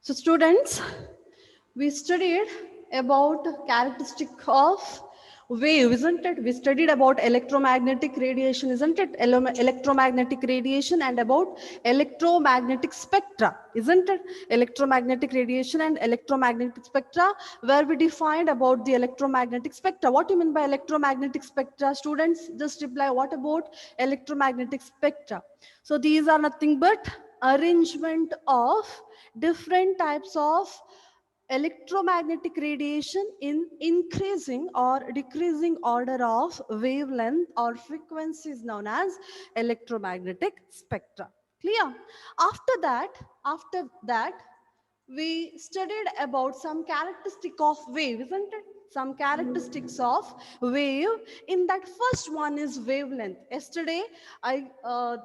So students, we studied about characteristic of wave, isn't it? We studied about electromagnetic radiation, isn't it? Electromagnetic radiation and about electromagnetic spectra, isn't it? Electromagnetic radiation and electromagnetic spectra, where we defined about the electromagnetic spectra. What do you mean by electromagnetic spectra? Students, just reply, what about electromagnetic spectra? So these are nothing but arrangement of different types of electromagnetic radiation in increasing or decreasing order of wavelength or frequencies known as electromagnetic spectra. Clear? After that, we studied about some characteristic of wave, isn't it? Some characteristics of wave. In that first one is wavelength. Yesterday I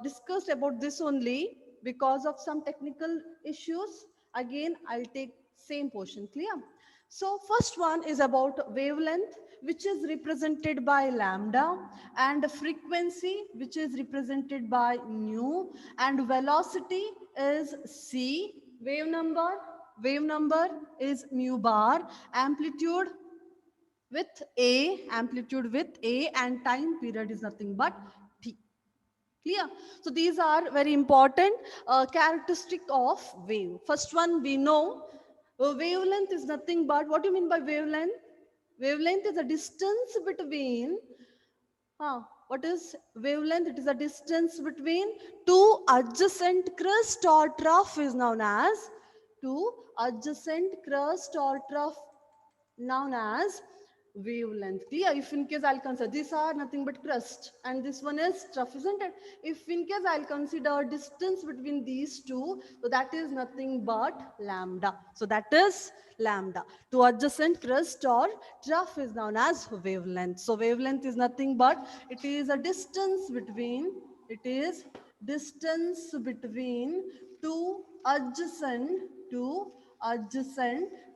discussed about this only. Because of some technical issues, again I'll take same portion. Clear? So first one is about wavelength, which is represented by lambda, and frequency, which is represented by nu, and velocity is c. Wave number is mu bar. Amplitude with a, and time period is nothing but t. Clear? So these are very important characteristic of wave. First one we know, wavelength is nothing but, what do you mean by wavelength? Wavelength is a distance between, what is wavelength? It is a distance between two adjacent crust or trough is known as, two adjacent crust or trough known as wavelength. Clear? If in case I'll consider, these are nothing but crust and this one is trough, isn't it? If in case I'll consider distance between these two, so that is nothing but lambda. So that is lambda. To adjacent crust or trough is known as wavelength. So wavelength is nothing but, it is a distance between, two adjacent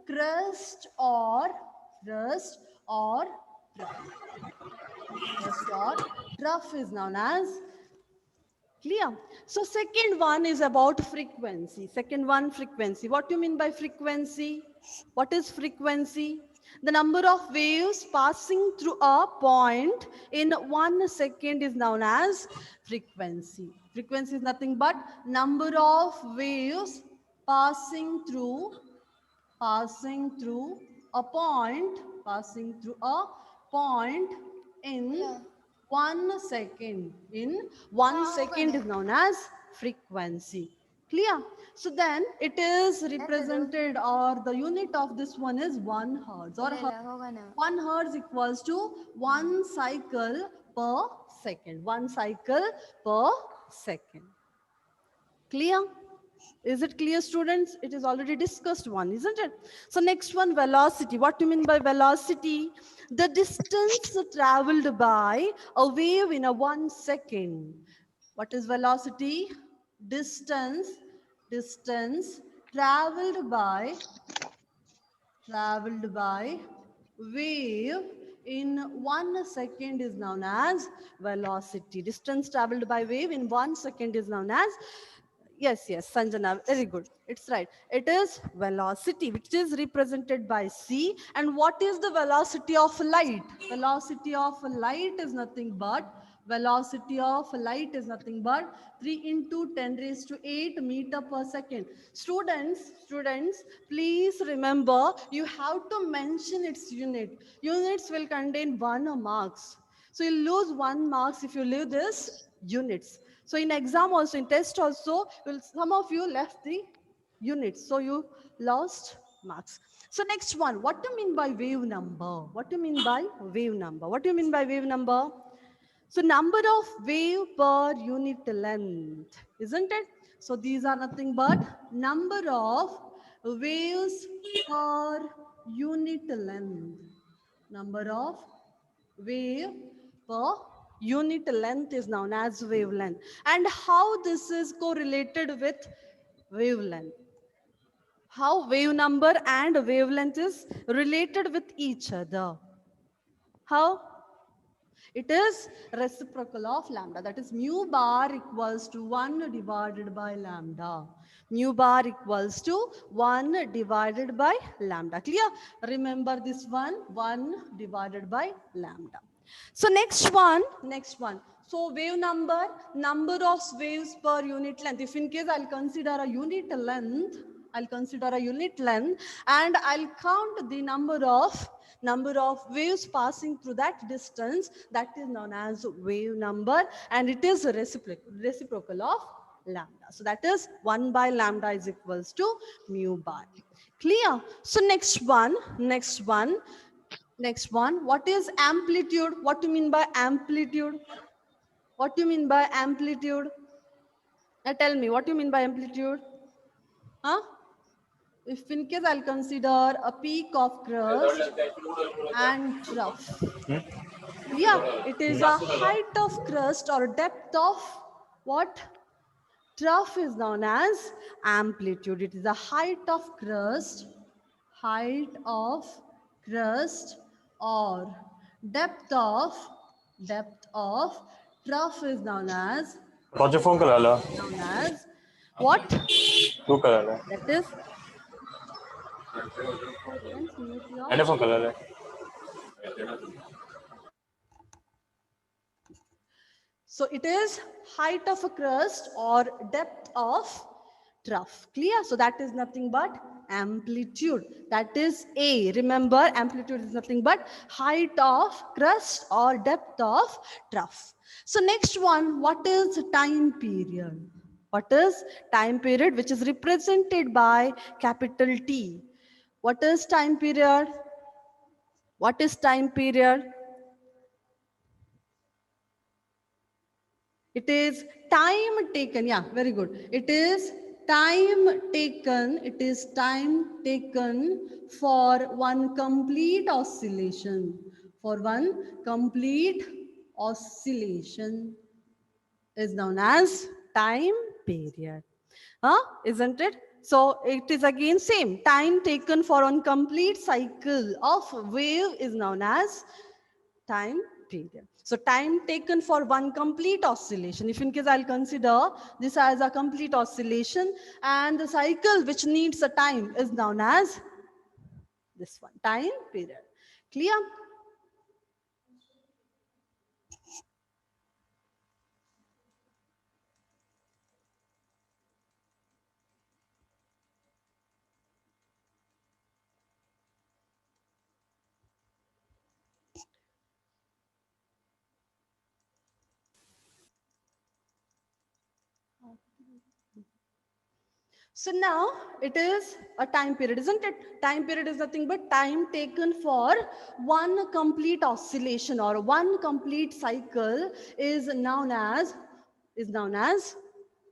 crust or trough. Crust or trough is known as. Clear? So second one is about frequency. Frequency. What do you mean by frequency? What is frequency? The number of waves passing through a point in 1 second is known as frequency. Frequency is nothing but number of waves passing through a point, in 1 second. In 1 second is known as frequency. Clear? So then it is represented, or the unit of this one is 1 hertz, or 1 hertz equals to 1 cycle per second. 1 cycle per second. Clear? Is it clear, students? It is already discussed one, isn't it? So next one, velocity. What do you mean by velocity? The distance traveled by a wave in a 1 second. What is velocity? Distance traveled by wave in 1 second is known as velocity. Distance traveled by wave in 1 second is known as, yes, Sanjana, very good. It's right. It is velocity, which is represented by c. And what is the velocity of light? Velocity of light is nothing but 3 into 10 raised to 8 meter per second. Students, please remember, you have to mention its unit. Units will contain 1 marks. So you lose 1 marks if you leave this units. So in exam also, in test also, some of you left the units. So you lost marks. So next one, what do you mean by wave number? So number of wave per unit length, isn't it? So these are nothing but number of waves per unit length. Number of wave per unit length is known as wavelength. And how this is correlated with wavelength? How wave number and wavelength is related with each other? How? It is reciprocal of lambda. That is mu bar equals to 1 divided by lambda. Mu bar equals to 1 divided by lambda. Clear? Remember this one, 1 divided by lambda. So next one. So wave number of waves per unit length. If in case I'll consider a unit length, and I'll count the number of waves passing through that distance, that is known as wave number, and it is reciprocal of lambda. So that is 1 by lambda is equals to mu bar. Clear? So next one. What is amplitude? What do you mean by amplitude? Now tell me, what do you mean by amplitude? Huh? If in case I'll consider a peak of crust and trough. Yeah, it is a height of crust or depth of what? Trough is known as amplitude. It is the height of crust or depth of trough is known as what? That is so it is height of a crust or depth of trough. Clear? So that is nothing but amplitude. That is A. Remember, amplitude is nothing but height of crust or depth of trough. So next one, what is time period? What is time period, which is represented by capital T? What is time period? What is time period? It is time taken. Yeah, very good. It is time taken. It is time taken for one complete oscillation. For one complete oscillation is known as time period. Isn't it? So it is again same. Time taken for one complete cycle of wave is known as time period. So time taken for one complete oscillation. If in case I'll consider this as a complete oscillation, and the cycle which needs a time is known as this one, time period. Clear? So now it is a time period, isn't it? Time period is nothing but time taken for one complete oscillation or one complete cycle is known as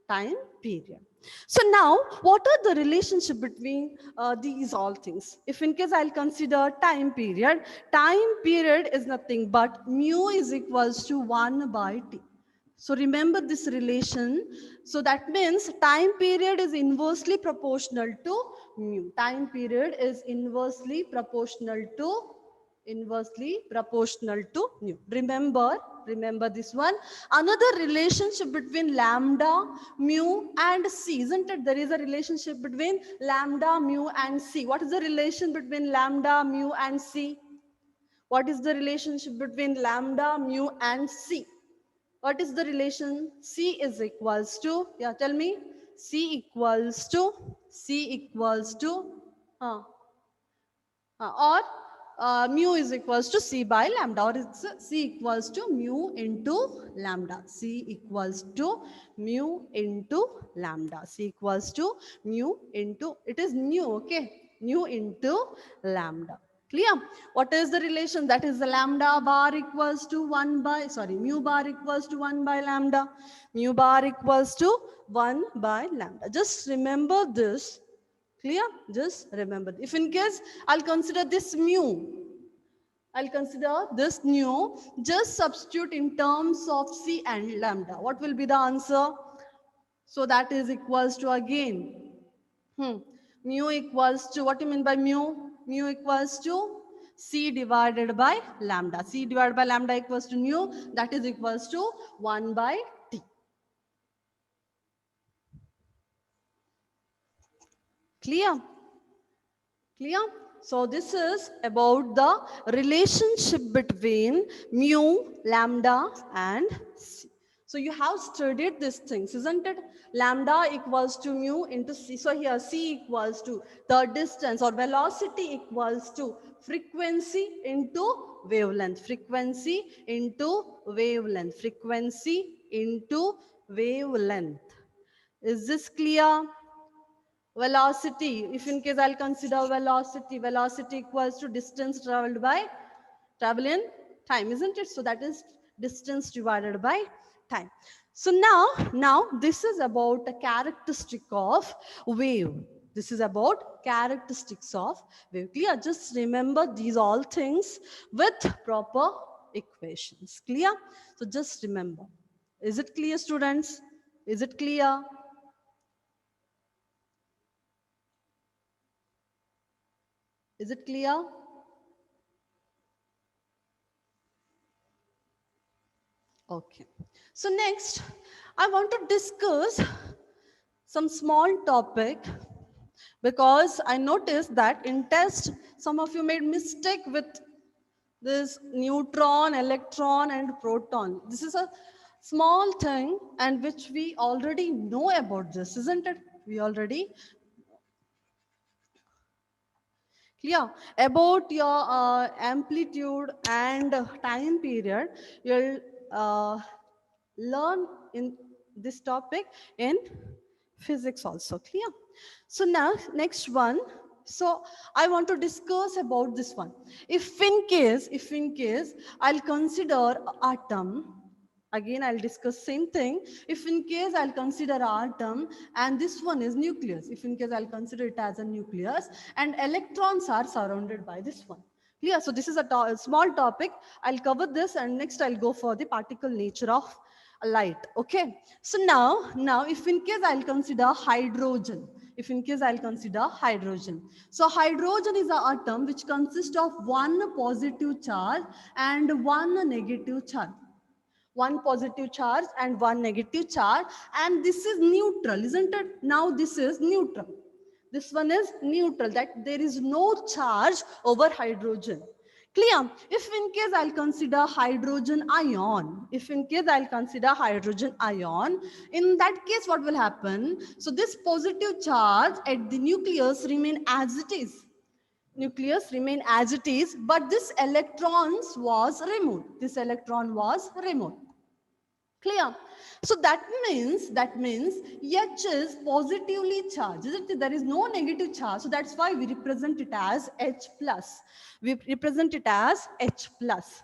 time period. So now, what are the relationship between these all things? If in case I'll consider time period is nothing but mu is equals to 1 by t. So remember this relation. So that means time period is inversely proportional to mu. Time period is inversely proportional to mu. Remember this one. Another relationship between lambda, mu and c. Isn't it? There is a relationship between lambda, mu and c. What is the relation between lambda, mu and c? What is the relationship between lambda, mu and c? What is the relation? C is equals to, yeah, tell me. C equals to, or mu is equals to C by lambda, or it's C equals to mu into lambda. C equals to mu into lambda. C equals to mu into, it is mu, okay? Mu into lambda. Clear? What is the relation? That is the lambda bar equals to 1 by, mu bar equals to 1 by lambda. Mu bar equals to 1 by lambda. Just remember this. Clear? Just remember. If in case I'll consider this mu, just substitute in terms of C and lambda. What will be the answer? So that is equals to again. Mu equals to, what do you mean by mu? Mu equals to C divided by lambda. C divided by lambda equals to mu. That is equals to 1 by T. Clear? Clear? So this is about the relationship between mu, lambda and c. So you have studied these things, isn't it? Lambda equals to mu into c. So here c equals to the distance or velocity equals to frequency into wavelength. Frequency into wavelength. Frequency into wavelength. Is this clear? Velocity, if in case I'll consider velocity equals to distance travel in time, isn't it? So that is distance divided by time. So now this is about a characteristic of wave. This is about characteristics of wave. Clear? Just remember these all things with proper equations. Clear? So just remember. Is it clear, students? Is it clear? Is it clear? Okay. So next, I want to discuss some small topic because I noticed that in test, some of you made mistake with this neutron, electron, and proton. This is a small thing and which we already know about this, isn't it? We already clear about your amplitude and time period. You'll learn in this topic in physics also. Clear? So now next one, so I want to discuss about this one. If in case I'll consider atom, again I'll discuss same thing. If in case I'll consider atom and this one is nucleus, if in case I'll consider it as a nucleus and electrons are surrounded by this one. Clear? So this is a small topic. I'll cover this and next I'll go for the particle nature of light. Okay. So now if in case I'll consider hydrogen, if in case I'll consider hydrogen. So hydrogen is an atom which consists of one positive charge and one negative charge. One positive charge and one negative charge, and this is neutral, isn't it? Now this is neutral. This one is neutral, that there is no charge over hydrogen. Clear? If in case I'll consider hydrogen ion, if in case I'll consider hydrogen ion, in that case what will happen? So this positive charge at the nucleus remain as it is. Nucleus remain as it is, but this electrons was removed. This electron was removed. Clear? So that means H is positively charged. Isn't it? There is no negative charge. So that's why we represent it as H plus. We represent it as H plus.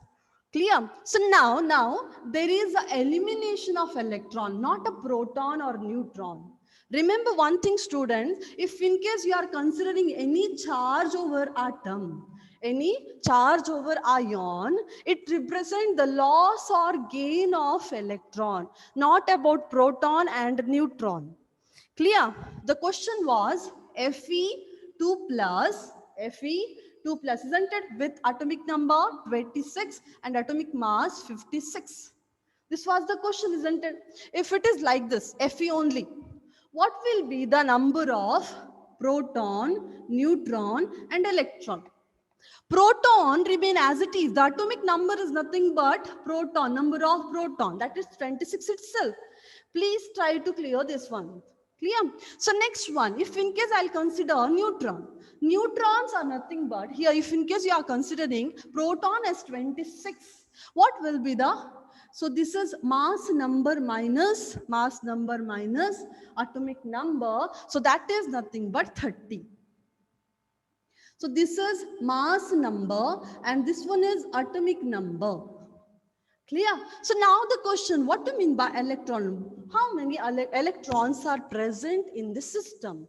Clear? So now there is an elimination of electron, not a proton or neutron. Remember one thing, students, if in case you are considering any charge over atom, any charge over ion, it represents the loss or gain of electron, not about proton and neutron. Clear? The question was Fe2 plus, Fe2 plus, isn't it? With atomic number 26 and atomic mass 56. This was the question, isn't it? If it is like this, Fe only, what will be the number of proton, neutron, and electron? Proton remain as it is. The atomic number is nothing but proton, number of proton. That is 26 itself. Please try to clear this one. Clear? So next one, if in case I'll consider neutron. Neutrons are nothing but, here if in case you are considering proton as 26, what will be the, so this is mass number minus atomic number. So that is nothing but 30. So this is mass number and this one is atomic number. Clear? So now the question, what do you mean by electron? How many electrons are present in the system?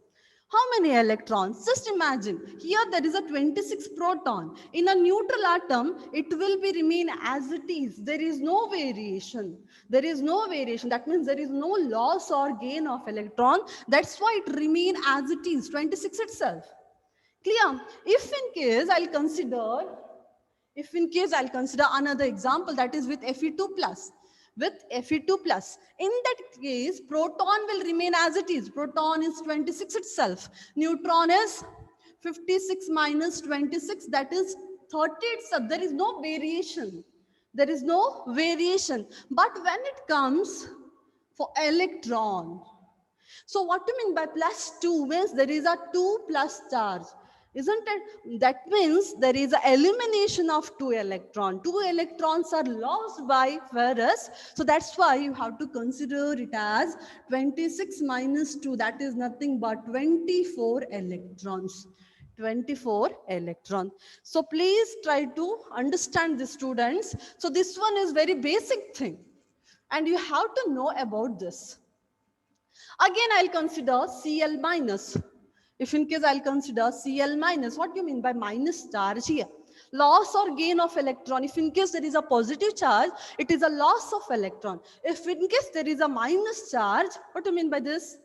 How many electrons? Just imagine, here there is a 26 proton. In a neutral atom, it will be remain as it is. There is no variation. There is no variation. That means there is no loss or gain of electron. That's why it remain as it is, 26 itself. Clear? If in case I'll consider another example, that is with Fe2 plus. with Fe2 plus. In that case, proton will remain as it is. Proton is 26 itself. Neutron is 56 minus 26, that is 30 itself. There is no variation. There is no variation. But when it comes for electron, so what do you mean by plus 2? Means there is a 2 plus charge. Isn't it? That means there is an elimination of 2 electrons. 2 electrons are lost by ferrous. So that's why you have to consider it as 26 minus 2. That is nothing but 24 electrons. 24 electrons. So please try to understand this, students. So this one is very basic thing. And you have to know about this. Again, I'll consider Cl minus. If in case I'll consider Cl minus, what do you mean by minus charge here? Loss or gain of electron. If in case there is a positive charge, it is a loss of electron. If in case there is a minus charge, what do you mean by this?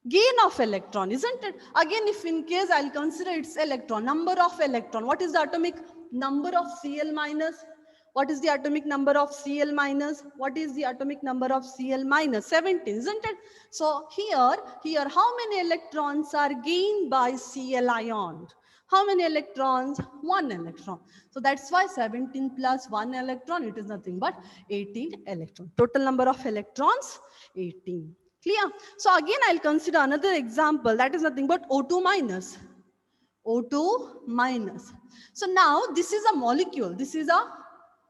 Gain of electron, isn't it? Again, if in case I'll consider its electron, number of electron. What is the atomic number of Cl minus? What is the atomic number of Cl minus? What is the atomic number of Cl minus? 17, isn't it? So here, how many electrons are gained by Cl ion? How many electrons? 1 electron. So that's why 17 plus 1 electron, it is nothing but 18 electrons. Total number of electrons, 18. Clear? So again, I'll consider another example. That is nothing but O2 minus. O2 minus. So now this is a molecule. This is a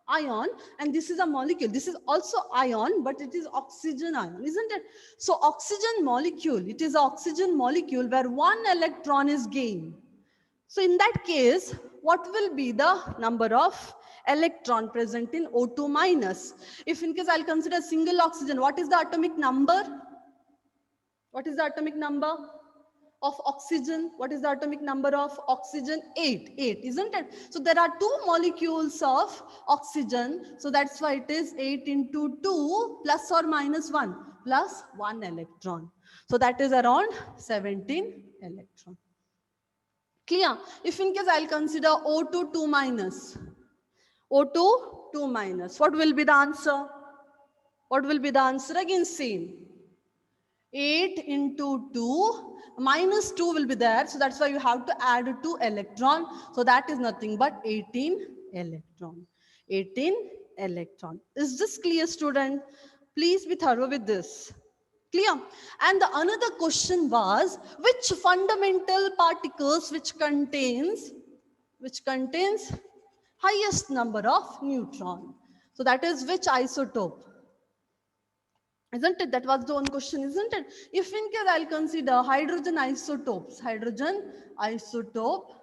ion and this is a molecule. This is also ion, but it is oxygen ion, isn't it? So oxygen molecule, it is an oxygen molecule where 1 electron is gained. So in that case, what will be the number of electron present in O2 minus? If in case I'll consider single oxygen, what is the atomic number? What is the atomic number of oxygen? What is the atomic number of oxygen? 8, isn't it? So there are 2 molecules of oxygen. So that's why it is 8 into 2 plus or minus 1 plus 1 electron. So that is around 17 electron. Clear? If in case I'll consider O2 2 minus. O2 2 minus. What will be the answer? What will be the answer? Again, same. 8 into 2 minus 2 will be there. So that's why you have to add 2 electron. So that is nothing but 18 electron. 18 electron. Is this clear, student? Please be thorough with this. Clear? And the another question was, which fundamental particles which contains highest number of neutron? So that is which isotope? Isn't it? That was the one question, isn't it? If in case I'll consider hydrogen isotopes, hydrogen isotope,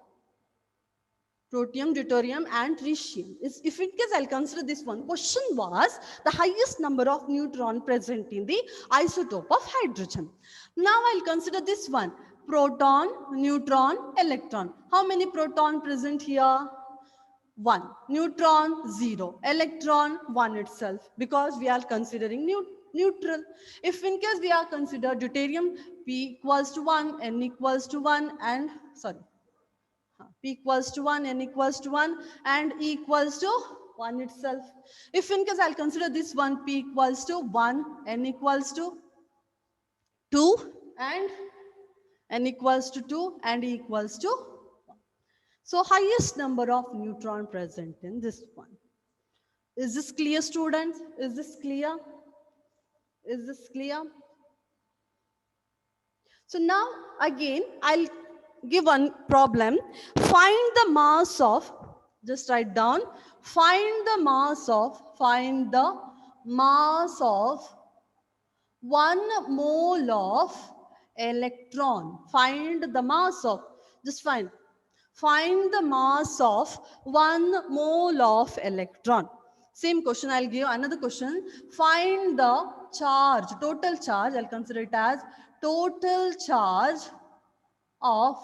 protium, deuterium, and tritium. If in case I'll consider this one, question was the highest number of neutron present in the isotope of hydrogen. Now I'll consider this one, proton, neutron, electron. How many proton present here? 1. Neutron, 0. Electron, 1 itself, because we are considering neutral. If in case we are consider deuterium, P equals to 1, N equals to 1, and P equals to 1, N equals to 1, and E equals to 1 itself. If in case I'll consider this one, P equals to 1, N equals to 2, and N equals to 2, and E equals to 1. So highest number of neutron present in this one. Is this clear, students? Is this clear? Is this clear? So now again, I'll give one problem. Find the mass of, just write down, find the mass of 1 mole of electron. Find the mass of, just find the mass of 1 mole of electron. Same question, I'll give another question. Find the charge, total charge, I'll consider it as total charge of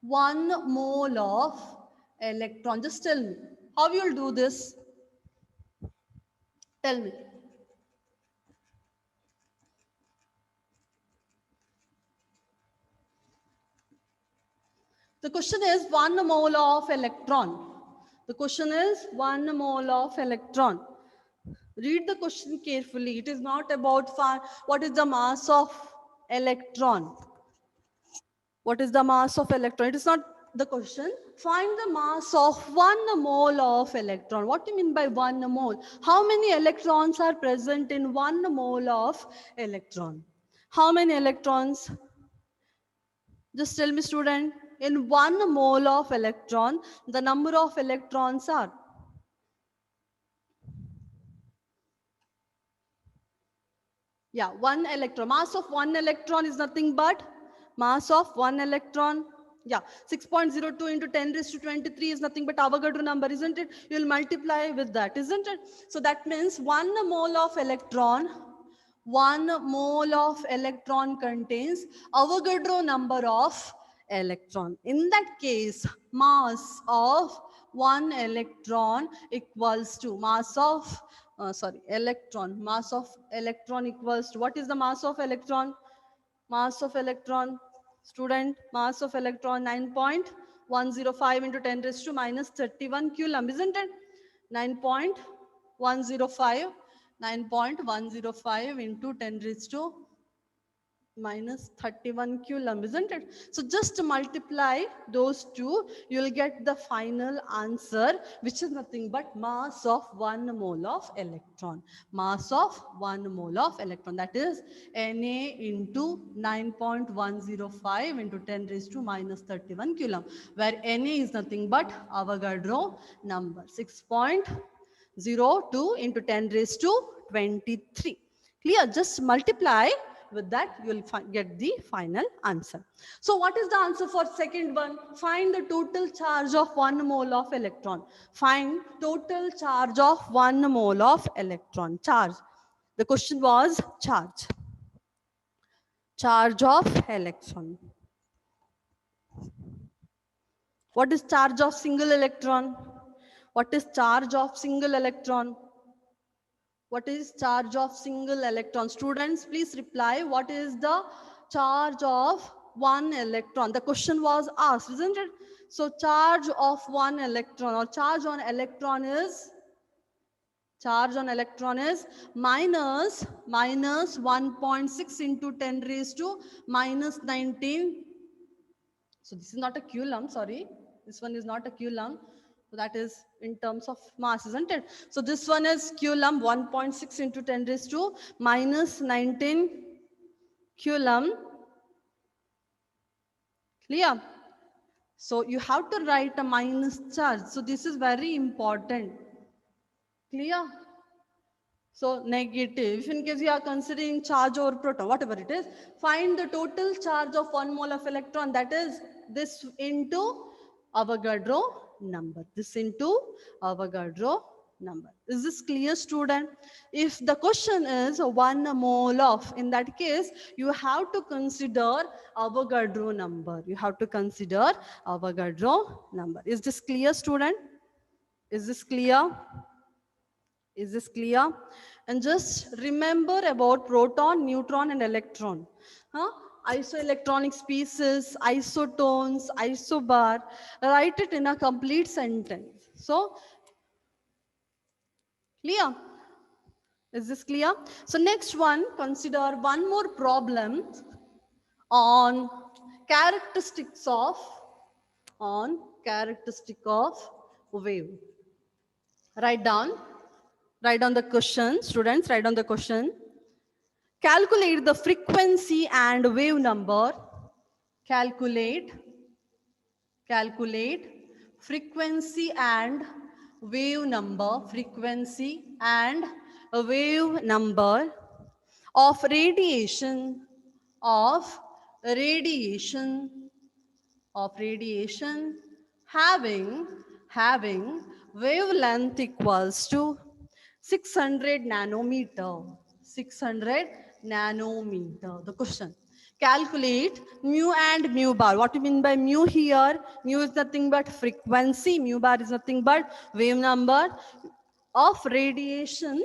1 mole of electron. Just tell me, how you'll do this? Tell me. The question is 1 mole of electron. The question is 1 mole of electron. Read the question carefully. It is not about what is the mass of electron. What is the mass of electron? It is not the question. Find the mass of 1 mole of electron. What do you mean by 1 mole? How many electrons are present in 1 mole of electron? How many electrons? Just tell me, student. In 1 mole of electron, the number of electrons are. Yeah, 1 electron. Mass of 1 electron is nothing but mass of 1 electron. Yeah, 6.02 into 10 raised to 23 is nothing but Avogadro number, isn't it? You'll multiply with that, isn't it? So that means 1 mole of electron, 1 mole of electron contains Avogadro number of electron. In that case, mass of 1 electron equals to mass of mass of electron equals to, what is the mass of electron? Mass of electron, student, mass of electron 9.105 into 10 raised to minus 31 coulomb, isn't it? 9.105, 9.105 into 10 raised to minus 31 coulomb, isn't it? So just multiply those two, you'll get the final answer, which is nothing but mass of 1 mole of electron. Mass of 1 mole of electron, that is Na into 9.105 into 10 raised to minus 31 coulomb, where Na is nothing but Avogadro number, 6.02 into 10 raised to 23. Clear? Just multiply with that, you will get the final answer. So what is the answer for second one? Find the total charge of 1 mole of electron. Find total charge of 1 mole of electron. Charge. The question was charge. Charge of electron. What is charge of single electron? What is charge of single electron? What is charge of single electron? Students, please reply. What is the charge of 1 electron? The question was asked, isn't it? So charge of 1 electron or charge on electron is minus 1.6 into 10 raised to minus 19. So this is not a coulomb, sorry. This one is not a coulomb. So that is in terms of mass, isn't it? So this one is coulomb, 1.6 into 10 raised to minus 19 coulomb. Clear? So you have to write a minus charge. So this is very important. Clear? So negative, if in case you are considering charge over proton, whatever it is, find the total charge of 1 mole of electron, that is this into Avogadro number. This into Avogadro number. Is this clear, student? If the question is 1 mole of, in that case, you have to consider Avogadro number. You have to consider Avogadro number. Is this clear, student? Is this clear? Is this clear? And just remember about proton, neutron, and electron. Isoelectronic species, isotones, isobar. Write it in a complete sentence. So, clear? Is this clear? So next one, consider one more problem on characteristics of wave. Write down the question, students, write down the question. Calculate the frequency and wave number. Calculate frequency and wave number. Frequency and wave number of radiation having wavelength equals to 600 nanometer. 600 nanometer. The question. Calculate mu and mu bar. What do you mean by mu here? Mu is nothing but frequency. Mu bar is nothing but wave number of radiation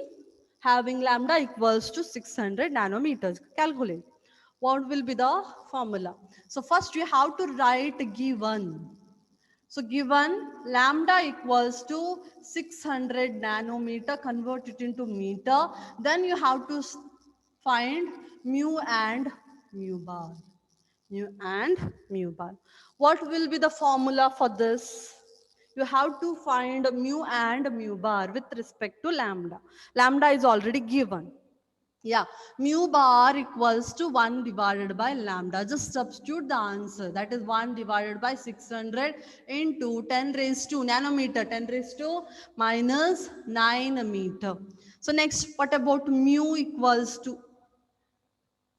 having lambda equals to 600 nanometers. Calculate. What will be the formula? So first you have to write given. So given lambda equals to 600 nanometer, convert it into meter. Then you have to find mu and mu bar. Mu and mu bar. What will be the formula for this? You have to find mu and mu bar with respect to lambda. Lambda is already given. Yeah, mu bar equals to 1 divided by lambda. Just substitute the answer. That is 1 divided by 600 into 10 raised to nanometer, 10 raised to minus 9 meter. So next, what about mu equals to?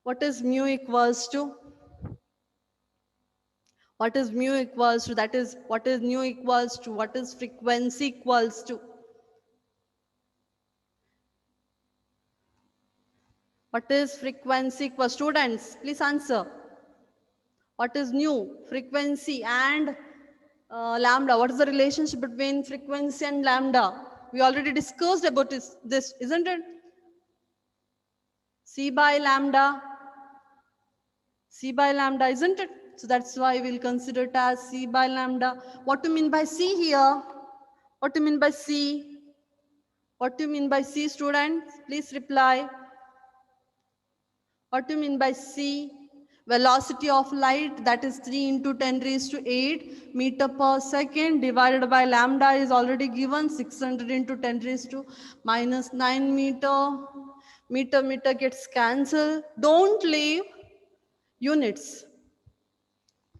What is mu equals to? What is mu equals to? That is, what is mu equals to? What is frequency equals to? What is frequency equals? Students, please answer. What is nu? Frequency and lambda. What is the relationship between frequency and lambda? We already discussed about this, isn't it? C by lambda. C by lambda, isn't it? So that's why we'll consider it as C by lambda. What do you mean by C here? What do you mean by C? What do you mean by C, students? Please reply. What do you mean by C? Velocity of light, that is 3 into 10 raised to 8 meter per second, divided by lambda is already given, 600 into 10 raised to minus 9 meter. Meter gets cancelled. Don't leave units.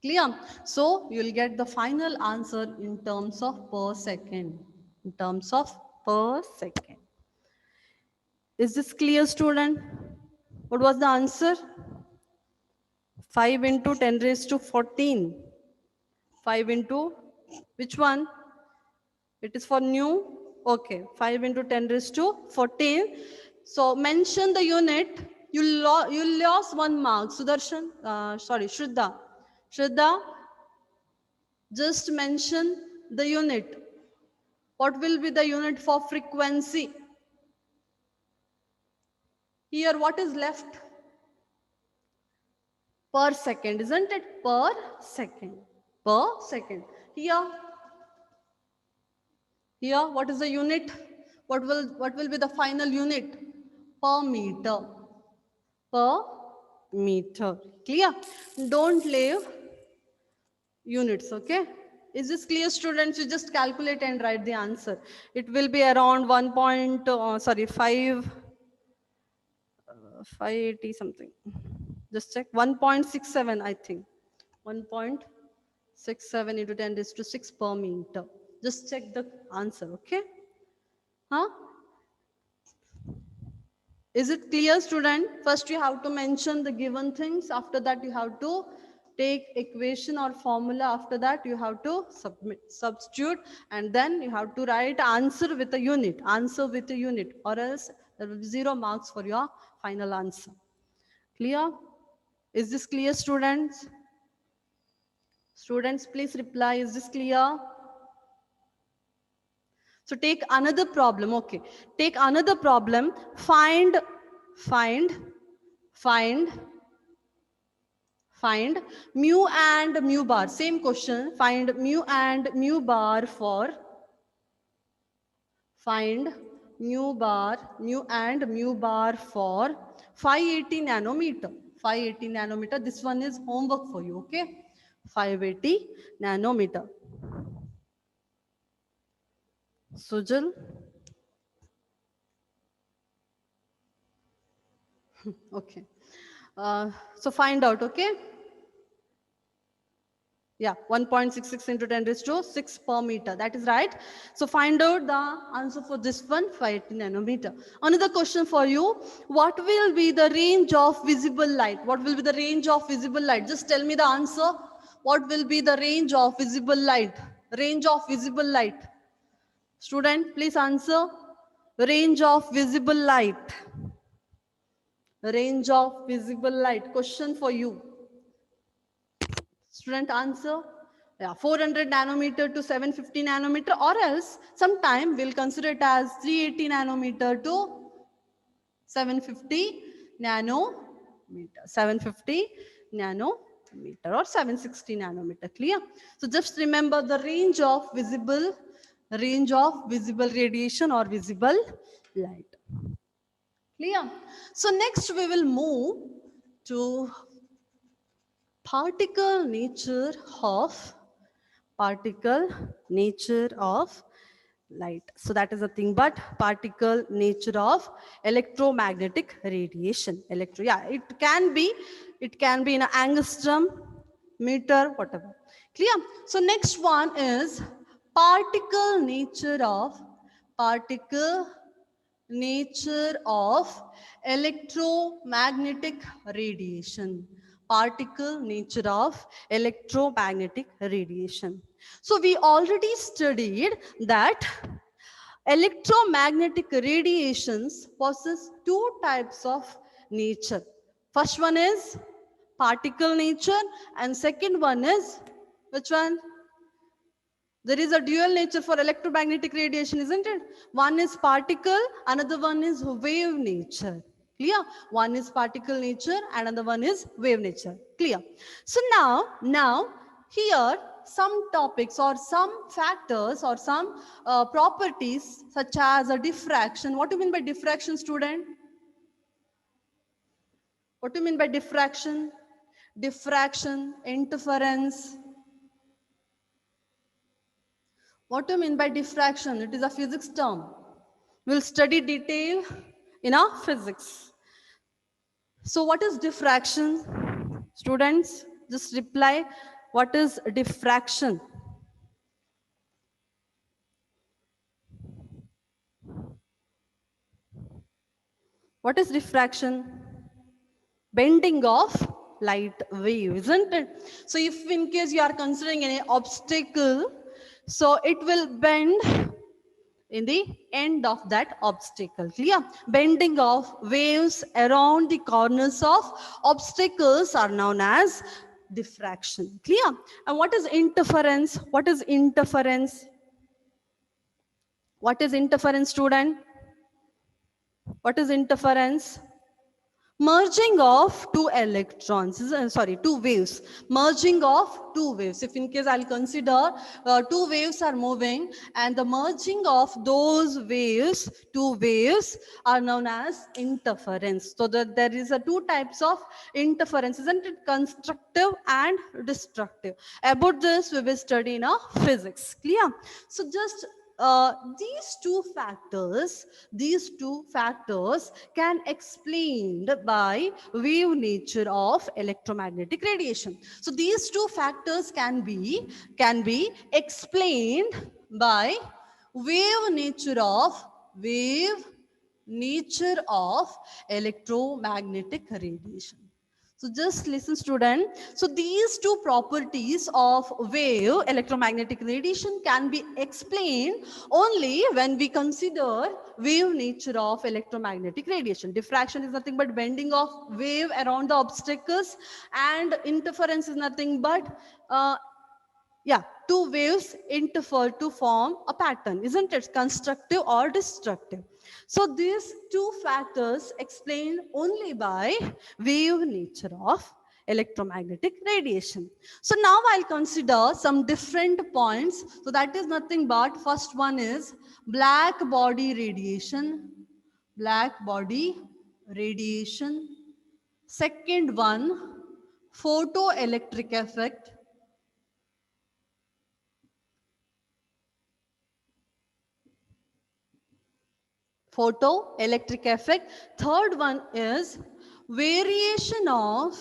Clear? So you will get the final answer in terms of per second. In terms of per second. Is this clear, student? What was the answer? 5 into 10 raised to 14. 5 into which one? It is for new. Okay, 5 into 10 raised to 14. So mention the unit. You lost 1 mark. Sudarshan, sorry, Shraddha. Shraddha, just mention the unit. What will be the unit for frequency? Here, what is left? Per second, isn't it? Per second. Per second. Here, what is the unit? What will be the final unit? Per meter. Per meter. Clear? Don't leave units, okay? Is this clear, students? You just calculate and write the answer. It will be around 580 something. Just check. 1.67, I think. 1.67 into 10 raised to 6 per meter. Just check the answer, okay? Huh? Is it clear, student? First, you have to mention the given things. After that, you have to take equation or formula. After that, you have to substitute. And then you have to write answer with a unit. Answer with a unit. Or else there will be 0 marks for your final answer. Clear? Is this clear, students? Students, please reply. Is this clear? So take another problem. Okay. Take another problem. Find mu and mu bar. Same question. Find mu and mu bar for. Find mu and mu bar for 580 nanometer. 580 nanometer. This one is homework for you. Okay. 580 nanometer. Sujal. Okay. So find out, okay? Yeah, 1.66 into 10 raised to 6 per meter. That is right. So find out the answer for this one, 580 nanometer. Another question for you. What will be the range of visible light? What will be the range of visible light? Just tell me the answer. What will be the range of visible light? Range of visible light. Student, please answer. Range of visible light. Range of visible light. Question for you. Student, answer. Yeah, 400 nanometer to 750 nanometer, or else sometime we'll consider it as 380 nanometer to 750 nanometer. 750 nanometer. meter or 760 nanometer. Clear? So just remember the range of visible radiation or visible light. Clear? So next we will move to particle nature of light. So that is the thing, but particle nature of electromagnetic radiation. It can be in an angstrom, meter, whatever. Clear? So next one is particle nature of electromagnetic radiation. Particle nature of electromagnetic radiation. So we already studied that electromagnetic radiations possess two types of nature. First one is particle nature and second one is which one? There is a dual nature for electromagnetic radiation, isn't it? One is particle, another one is wave nature. Clear? One is particle nature, another one is wave nature. Clear? So now here some topics or some factors or some properties such as a diffraction. What do you mean by diffraction, student? What do you mean by diffraction? Diffraction, interference. What do you mean by diffraction? It is a physics term. We'll study detail in our physics. So what is diffraction? Students, just reply, what is diffraction? What is diffraction? Bending of light wave, isn't it? So if in case you are considering any obstacle, so it will bend in the end of that obstacle. Clear? Bending of waves around the corners of obstacles are known as diffraction. Clear? And what is interference? What is interference? What is interference, student? What is interference? Merging of two electrons, two waves. Merging of two waves. If in case I'll consider two waves are moving and the merging of those waves, two waves are known as interference. So that there is a two types of interference, isn't it? Constructive and destructive. About this we will study in our physics. Clear? So just these two factors can explained by wave nature of electromagnetic radiation. So these two factors can be explained by wave nature of electromagnetic radiation. So just listen, student. So these two properties of wave, electromagnetic radiation, can be explained only when we consider wave nature of electromagnetic radiation. Diffraction is nothing but bending of wave around the obstacles, and interference is nothing but two waves interfere to form a pattern, isn't it? Constructive or destructive. So these two factors explained only by wave nature of electromagnetic radiation. So now I'll consider some different points. So that is nothing but first one is black body radiation. Black body radiation. Second one, photoelectric effect. Photoelectric effect. Third one is variation of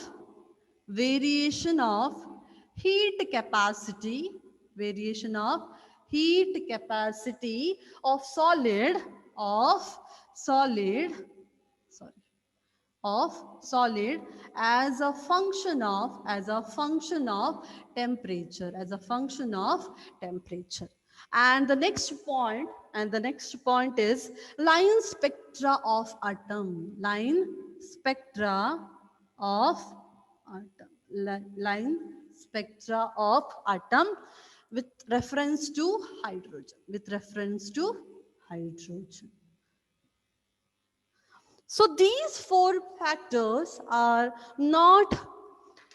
heat capacity, variation of heat capacity of solid sorry, of solid as a function of temperature, and the next point is line spectra of atom. Line spectra of atom with reference to hydrogen. So these four factors are not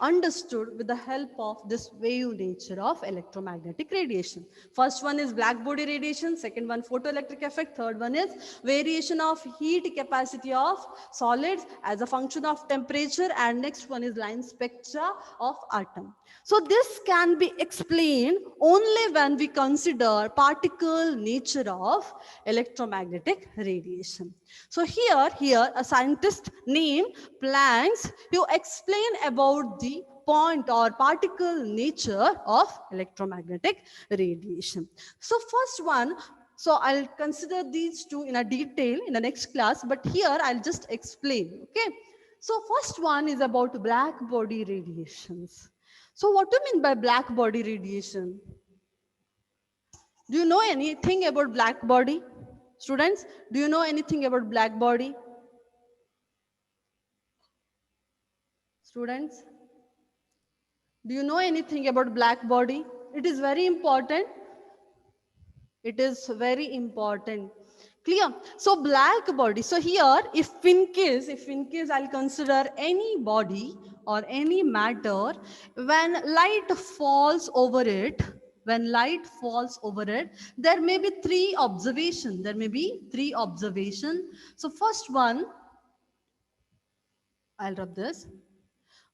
understood with the help of this wave nature of electromagnetic radiation. First one is black body radiation, second one photoelectric effect, third one is variation of heat capacity of solids as a function of temperature, and next one is line spectra of atom. So this can be explained only when we consider particle nature of electromagnetic radiation. So here a scientist named Planck, who explain about the point or particle nature of electromagnetic radiation. So first one, so I'll consider these two in a detail in the next class, but here I'll just explain, okay? So first one is about black body radiations. So what do you mean by black body radiation? Do you know anything about black body? Students, do you know anything about black body? Students, do you know anything about black body? It is very important. It is very important. Clear? So black body. So here, if in case I'll consider any body or any matter, when light falls over it, there may be three observations. So first one, I'll rub this.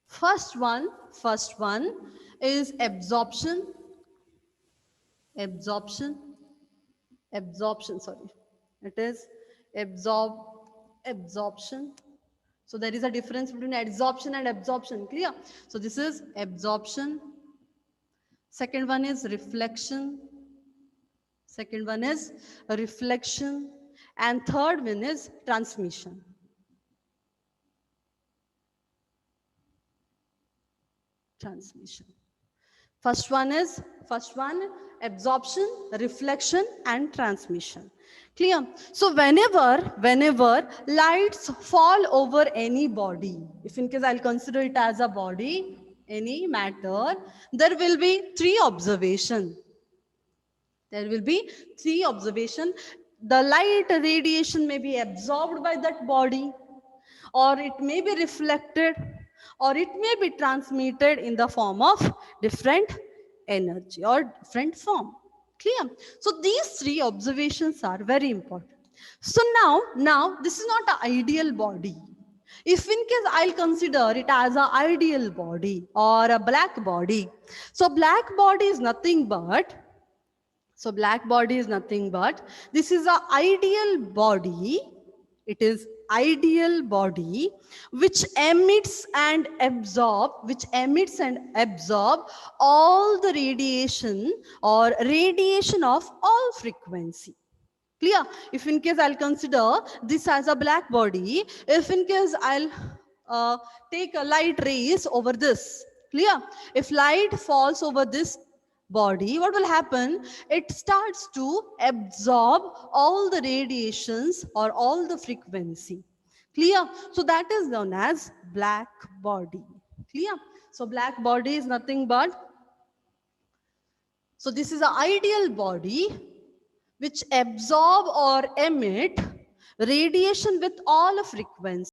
First one is absorption, sorry. It is absorption. So there is a difference between adsorption and absorption, clear? So this is absorption. Second one is reflection. And third one is transmission. First one absorption, reflection and transmission. Clear? So whenever lights fall over any body, if in case I'll consider it as a body, any matter, there will be three observations. The light radiation may be absorbed by that body, or it may be reflected, or it may be transmitted in the form of different energy or different form. Clear? So these three observations are very important. So now this is not an ideal body. If in case I'll consider it as an ideal body or a black body, so black body is nothing but this is an ideal body. It is ideal body which emits and absorb all the radiation or radiation of all frequency. Clear? If in case I'll consider this as a black body, if in case I'll take a light rays over this, clear? If light falls over this body, what will happen? It starts to absorb all the radiations or all the frequency. Clear? So that is known as black body. Clear? So black body is nothing but, so this is an ideal body which absorb or emit radiation with all frequency.